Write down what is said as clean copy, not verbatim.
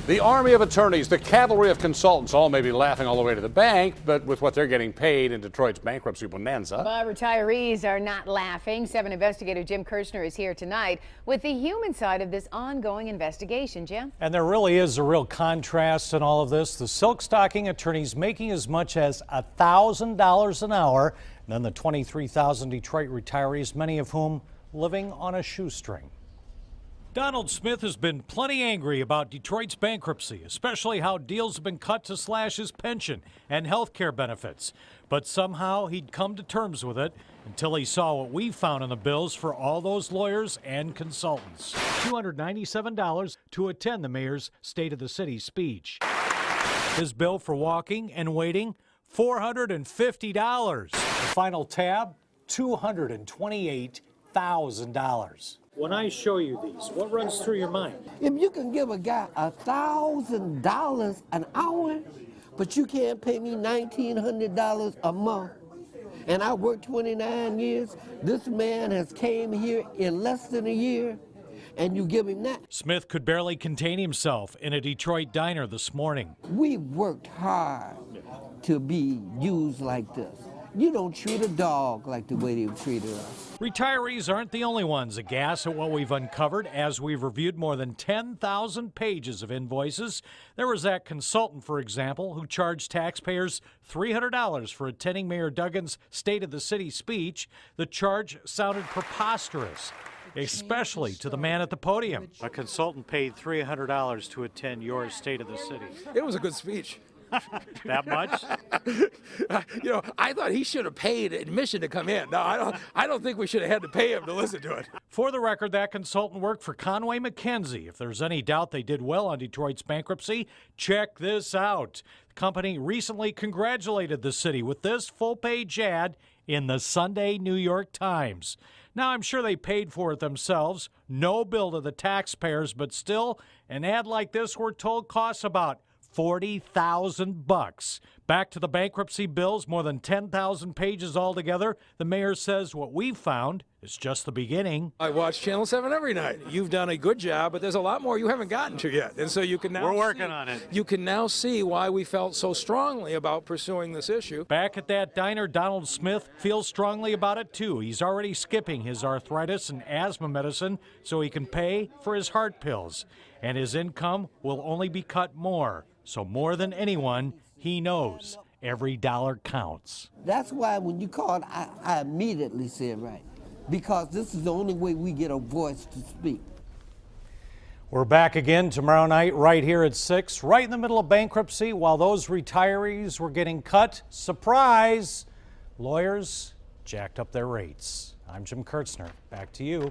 The army of attorneys, the cavalry of consultants, all may be laughing all the way to the bank, but with what they're getting paid in Detroit's bankruptcy bonanza. But retirees are not laughing. 7 investigator Jim Kirchner is here tonight with the human side of this ongoing investigation. Jim? And there really is a real contrast in all of this. The silk stocking attorneys making as much as $1,000 an hour, and then the 23,000 Detroit retirees, many of whom living on a shoestring. Donald Smith has been plenty angry about Detroit's bankruptcy, especially how deals have been cut to slash his pension and health care benefits. But somehow he'd come to terms with it until he saw what we found in the bills for all those lawyers and consultants. $297 to attend the mayor's State of the City speech. His bill for walking and waiting, $450. The final tab, $228,000. When I show you these, what runs through your mind? If you can give a guy $1,000 an hour, but you can't pay me $1,900 a month, and I worked 29 years, this man has came here in less than a year, and you give him that. Smith could barely contain himself in a Detroit diner this morning. We worked hard to be used like this. You don't treat a dog like the way they've treated us. Retirees aren't the only ones aghast at what we've uncovered as we've reviewed more than 10,000 pages of invoices. There was that consultant, for example, who charged taxpayers $300 for attending Mayor Duggan's State of the City speech. The charge sounded preposterous, especially to the man at the podium. A consultant paid $300 to attend your State of the City. It was a good speech. That much? You know, I thought he should have paid admission to come in. No, I don't think we should have had to pay him to listen to it. For the record, that consultant worked for Conway McKenzie. If there's any doubt they did well on Detroit's bankruptcy, check this out. The company recently congratulated the city with this full-page ad in the Sunday New York Times. Now, I'm sure they paid for it themselves. No bill to the taxpayers, but still, an ad like this, we're told, costs about $40,000. Back to the bankruptcy bills, more than 10,000 pages altogether. The mayor says what we've found is just the beginning. I watch Channel 7 every night. You've done a good job, but there's a lot more you haven't gotten to yet. And so you can now We're working on it. You can now see why we felt so strongly about pursuing this issue. Back at that diner, Donald Smith feels strongly about it too. He's already skipping his arthritis and asthma medicine so he can pay for his heart pills. And his income will only be cut more. So more than anyone, he knows every dollar counts. That's why when you called, I immediately said right, because this is the only way we get a voice to speak. We're back again tomorrow night right here at 6, right in the middle of bankruptcy while those retirees were getting cut. Surprise! Lawyers jacked up their rates. I'm Jim Kirchner. Back to you.